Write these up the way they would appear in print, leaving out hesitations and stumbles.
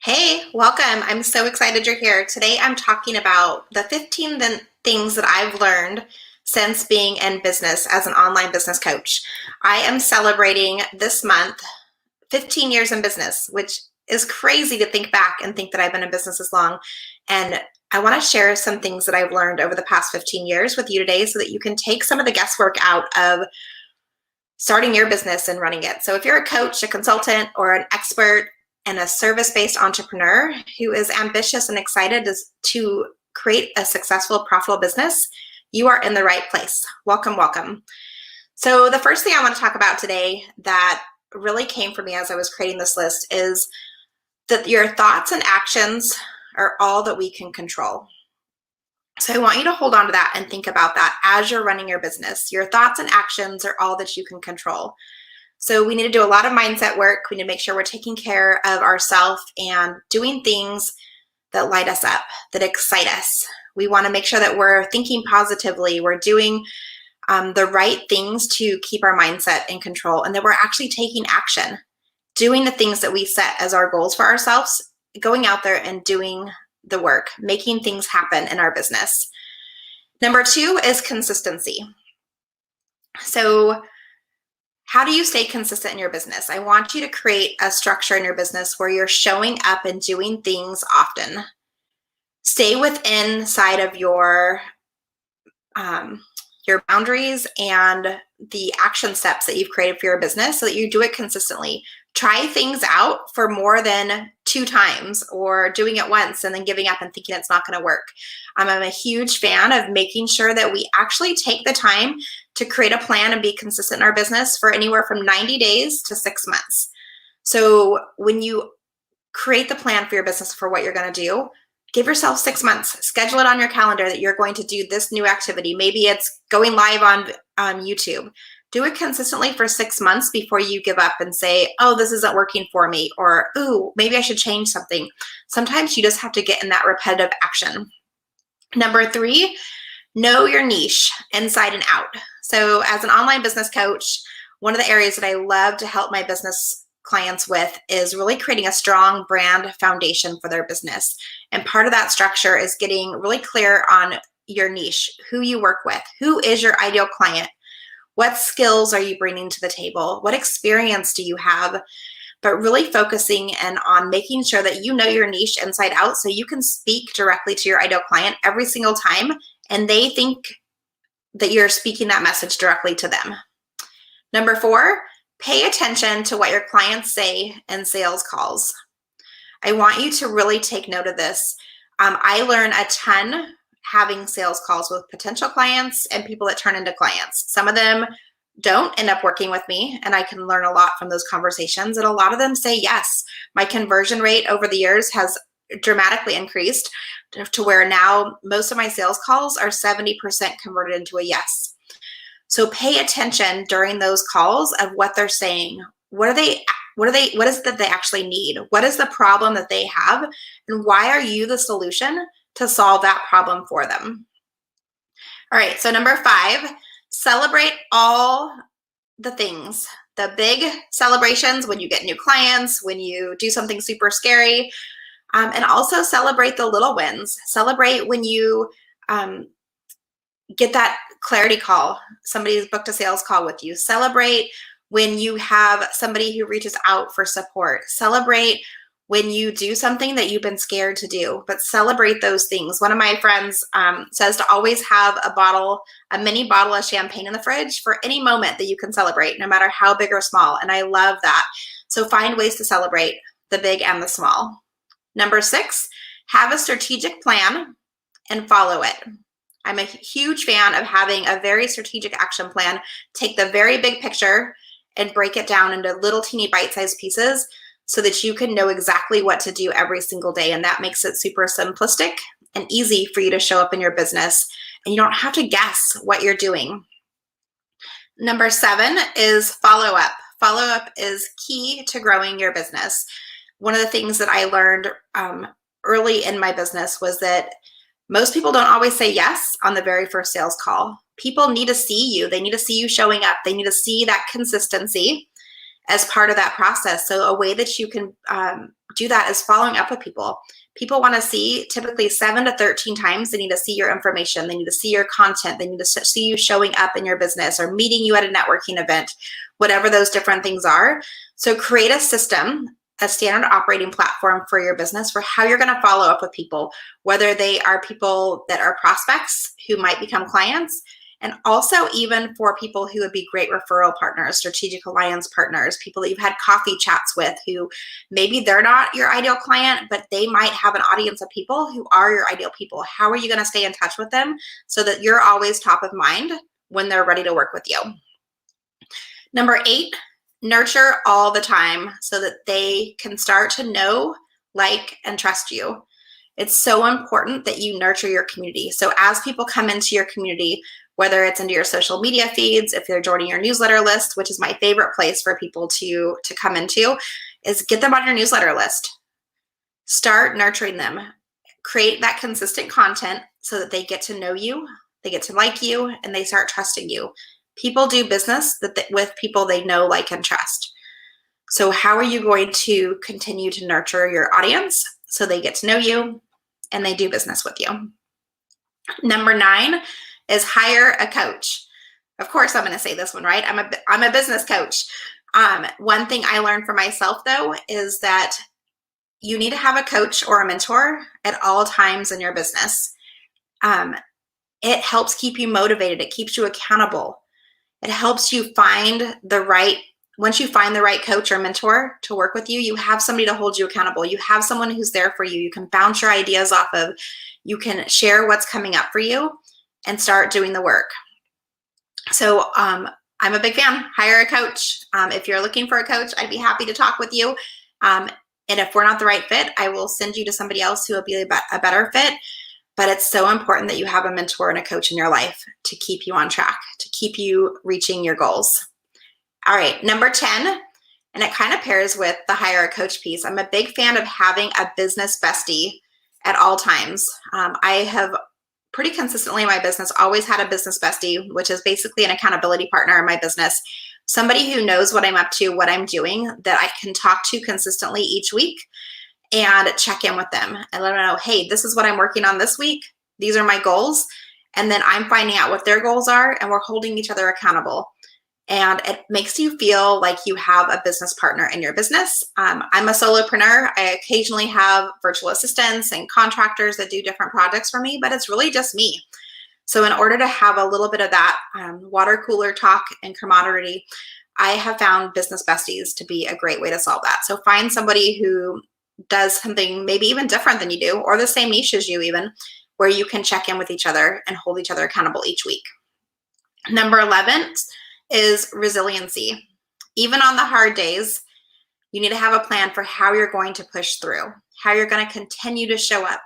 Hey, welcome. I'm so excited you're here. Today I'm talking about the 15 things that I've learned since being in business as an online business coach. I am celebrating this month 15 years in business, which is crazy to think back and think that I've been in business this long. And I want to share some things that I've learned over the past 15 years with you today so that you can take some of the guesswork out of starting your business and running it. So if you're a coach, a consultant, or an expert and a service-based entrepreneur who is ambitious and excited to create a successful, profitable business, you are in the right place. Welcome, welcome. So the first thing I want to talk about today that really came for me as I was creating this list is that your thoughts and actions are all that we can control. So I want you to hold on to that and think about that as you're running your business. Your thoughts and actions are all that you can control. So we need to do a lot of mindset work. We need to make sure we're taking care of ourselves and doing things that light us up, that excite us. We want to make sure that we're thinking positively. We're doing the right things to keep our mindset in control, and that we're actually taking action, doing the things that we set as our goals for ourselves, going out there and doing the work, making things happen in our business. Number 2 is consistency. So how do you stay consistent in your business? I want you to create a structure in your business where you're showing up and doing things often. Stay inside of your boundaries and the action steps that you've created for your business so that you do it consistently. Try things out for more than 2 times, or doing it once and then giving up and thinking it's not going to work. I'm a huge fan of making sure that we actually take the time to create a plan and be consistent in our business for anywhere from 90 days to 6 months. So when you create the plan for your business for what you're going to do, give yourself 6 months. Schedule it on your calendar that you're going to do this new activity. Maybe it's going live on YouTube. Do it consistently for 6 months before you give up and say, oh, this isn't working for me, or, ooh, maybe I should change something. Sometimes you just have to get in that repetitive action. Number 3, know your niche inside and out. So as an online business coach, one of the areas that I love to help my business clients with is really creating a strong brand foundation for their business. And part of that structure is getting really clear on your niche, who you work with, who is your ideal client, what skills are you bringing to the table, what experience do you have, but really focusing in on making sure that you know your niche inside out so you can speak directly to your ideal client every single time and they think that you're speaking that message directly to them. Number 4, pay attention to what your clients say in sales calls. I want you to really take note of this. I learn a ton having sales calls with potential clients and people that turn into clients. Some of them don't end up working with me, and I can learn a lot from those conversations, and a lot of them say yes. My conversion rate over the years has dramatically increased to where now most of my sales calls are 70% converted into a yes. So pay attention during those calls of what they're saying. What is it that they actually need? What is the problem that they have? And why are you the solution to solve that problem for them? All right, so number 5, celebrate all the things, the big celebrations when you get new clients, when you do something super scary, and also celebrate the little wins. Celebrate when you get that clarity call, somebody's booked a sales call with you. Celebrate when you have somebody who reaches out for support. Celebrate when you do something that you've been scared to do, but celebrate those things. One of my friends says to always have a mini bottle of champagne in the fridge for any moment that you can celebrate, no matter how big or small. And I love that. So find ways to celebrate the big and the small. Number 6, have a strategic plan and follow it. I'm a huge fan of having a very strategic action plan. Take the very big picture and break it down into little teeny bite-sized pieces so that you can know exactly what to do every single day. And that makes it super simplistic and easy for you to show up in your business. And you don't have to guess what you're doing. Number 7 is follow up. Follow up is key to growing your business. One of the things that I learned early in my business was that most people don't always say yes on the very first sales call. People need to see you. They need to see you showing up. They need to see that consistency. as part of that process. So a way that you can do that is following up with people. People want to see typically 7 to 13 times. They need to see your information. They need to see your content. They need to see you showing up in your business or meeting you at a networking event, whatever those different things are. So create a system, a standard operating platform for your business for how you're going to follow up with people, whether they are people that are prospects who might become clients, and also even for people who would be great referral partners, strategic alliance partners, people that you've had coffee chats with who maybe they're not your ideal client, but they might have an audience of people who are your ideal people. How are you going to stay in touch with them so that you're always top of mind when they're ready to work with you? Number 8, nurture all the time so that they can start to know, like, and trust you. It's so important that you nurture your community. So as people come into your community, whether it's into your social media feeds, if they're joining your newsletter list, which is my favorite place for people to come into, is get them on your newsletter list. Start nurturing them. Create that consistent content so that they get to know you, they get to like you, and they start trusting you. People do business with people they know, like, and trust. So how are you going to continue to nurture your audience so they get to know you and they do business with you? Number 9 is hire a coach. Of course, I'm going to say this one, right? I'm a business coach. One thing I learned for myself, though, is that you need to have a coach or a mentor at all times in your business. It helps keep you motivated. It keeps you accountable. It helps you find once you find the right coach or mentor to work with you, you have somebody to hold you accountable. You have someone who's there for you. You can bounce your ideas off of. You can share what's coming up for you and start doing the work. So I'm a big fan. Hire a coach. If you're looking for a coach, I'd be happy to talk with you. And if we're not the right fit, I will send you to somebody else who will be a better fit. But it's so important that you have a mentor and a coach in your life to keep you on track, to keep you reaching your goals. All right, number 10, and it kind of pairs with the hire a coach piece. I'm a big fan of having a business bestie at all times. I have pretty consistently in my business always had a business bestie, which is basically an accountability partner in my business. Somebody who knows what I'm up to, what I'm doing, that I can talk to consistently each week and check in with them and let them know, hey, this is what I'm working on this week. These are my goals. And then I'm finding out what their goals are, and we're holding each other accountable. And it makes you feel like you have a business partner in your business. I'm a solopreneur. I occasionally have virtual assistants and contractors that do different projects for me, but it's really just me. So in order to have a little bit of that water cooler talk and camaraderie, I have found business besties to be a great way to solve that. So find somebody who does something maybe even different than you do, or the same niche as you even, where you can check in with each other and hold each other accountable each week. Number 11 is resiliency. Even on the hard days, you need to have a plan for how you're going to push through, how you're going to continue to show up.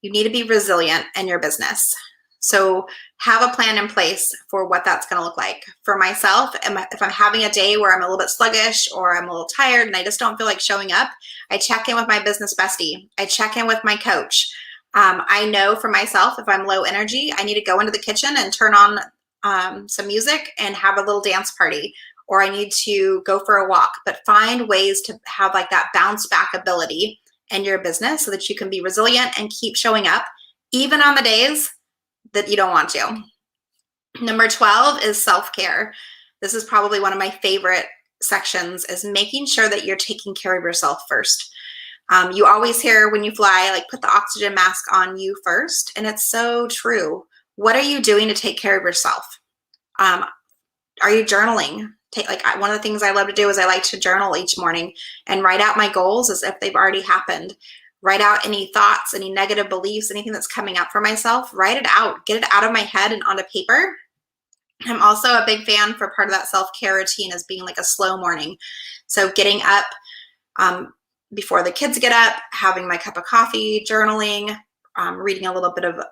You need to be resilient in your business. So have a plan in place for what that's going to look like. For myself, if I'm having a day where I'm a little bit sluggish or I'm a little tired and I just don't feel like showing up, I check in with my business bestie. I check in with my coach. I know for myself, if I'm low energy, I need to go into the kitchen and turn on some music and have a little dance party, or I need to go for a walk. But find ways to have like that bounce back ability in your business so that you can be resilient and keep showing up even on the days that you don't want to. Number 12 is self-care. This is probably one of my favorite sections, is making sure that you're taking care of yourself first. You always hear when you fly, like, put the oxygen mask on you first. And it's so true. What are you doing to take care of yourself? Are you journaling? One of the things I love to do is I like to journal each morning and write out my goals as if they've already happened. Write out any thoughts, any negative beliefs, anything that's coming up for myself. Write it out. Get it out of my head and onto paper. I'm also a big fan for part of that self-care routine as being like a slow morning. So getting up before the kids get up, having my cup of coffee, journaling, reading a little bit of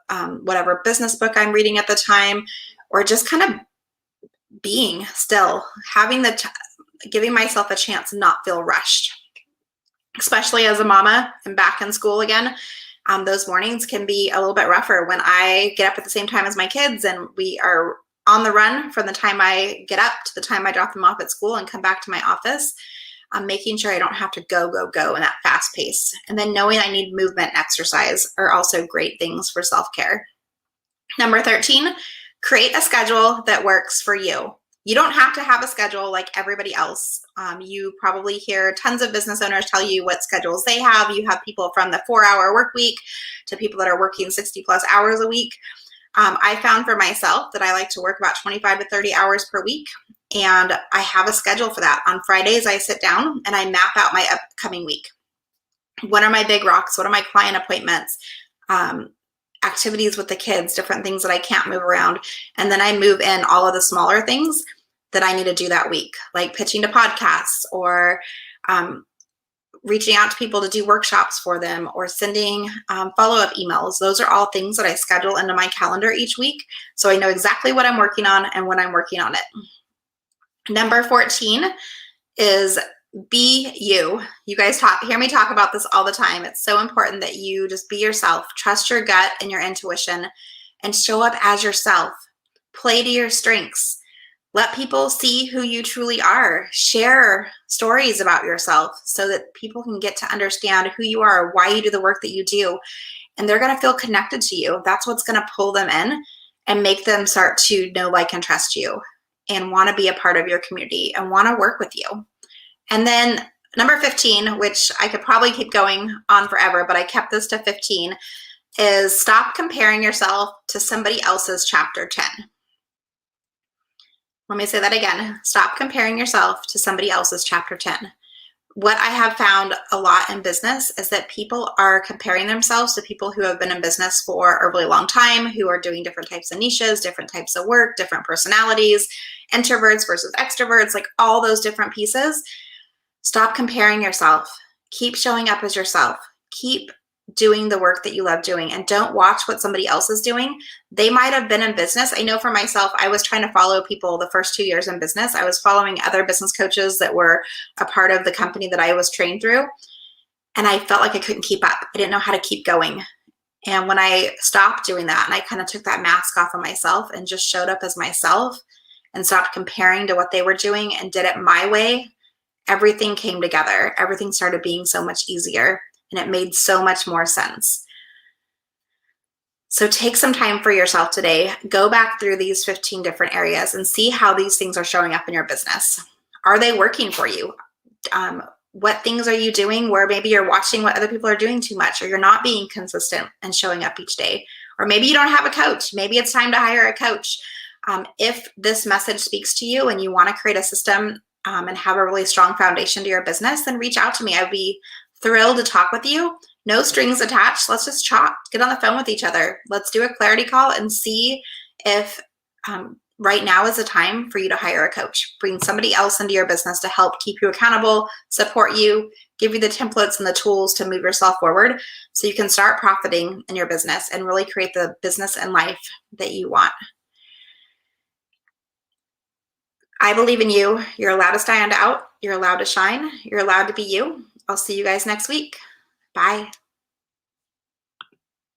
whatever business book I'm reading at the time, or just kind of being still, giving myself a chance to not feel rushed. Especially as a mama and back in school again, those mornings can be a little bit rougher when I get up at the same time as my kids and we are on the run from the time I get up to the time I drop them off at school and come back to my office. I'm making sure I don't have to go in that fast pace. And then knowing I need movement and exercise are also great things for self-care. Number 13, create a schedule that works for you. You don't have to have a schedule like everybody else. You probably hear tons of business owners tell you what schedules they have. You have people from the 4-hour work week to people that are working 60 plus hours a week. I found for myself that I like to work about 25 to 30 hours per week. And I have a schedule for that. On Fridays, I sit down and I map out my upcoming week. What are my big rocks? What are my client appointments? Activities with the kids, different things that I can't move around. And then I move in all of the smaller things that I need to do that week, like pitching to podcasts or reaching out to people to do workshops for them or sending follow-up emails. Those are all things that I schedule into my calendar each week. So I know exactly what I'm working on and when I'm working on it. Number 14 is be you. You guys hear me talk about this all the time. It's so important that you just be yourself, trust your gut and your intuition, and show up as yourself. Play to your strengths. Let people see who you truly are. Share stories about yourself so that people can get to understand who you are, why you do the work that you do, and they're going to feel connected to you. That's what's going to pull them in and make them start to know, like, and trust you and want to be a part of your community and want to work with you. And then number 15, which I could probably keep going on forever, but I kept this to 15, is stop comparing yourself to somebody else's chapter 10. Let me say that again. Stop comparing yourself to somebody else's chapter 10. What I have found a lot in business is that people are comparing themselves to people who have been in business for a really long time, who are doing different types of niches, different types of work, different personalities, introverts versus extroverts, like all those different pieces. Stop comparing yourself. Keep showing up as yourself. Keep doing the work that you love doing, and don't watch what somebody else is doing. They might have been in business. I know for myself, I was trying to follow people the first 2 years in business. I was following other business coaches that were a part of the company that I was trained through, and I felt like I couldn't keep up. I didn't know how to keep going. And when I stopped doing that and I kind of took that mask off of myself and just showed up as myself and stopped comparing to what they were doing and did it my way, everything came together. Everything started being so much easier. And it made so much more sense. So take some time for yourself today. Go back through these 15 different areas and see how these things are showing up in your business. Are they working for you? What things are you doing where maybe you're watching what other people are doing too much, or you're not being consistent and showing up each day? Or maybe you don't have a coach. Maybe it's time to hire a coach. If this message speaks to you and you want to create a system and have a really strong foundation to your business, then reach out to me. I'd be thrilled to talk with you. No strings attached. Let's just chat, get on the phone with each other. Let's do a clarity call and see if right now is the time for you to hire a coach. Bring somebody else into your business to help keep you accountable, support you, give you the templates and the tools to move yourself forward so you can start profiting in your business and really create the business and life that you want. I believe in you. You're allowed to stand out. You're allowed to shine. You're allowed to be you. I'll see you guys next week. Bye.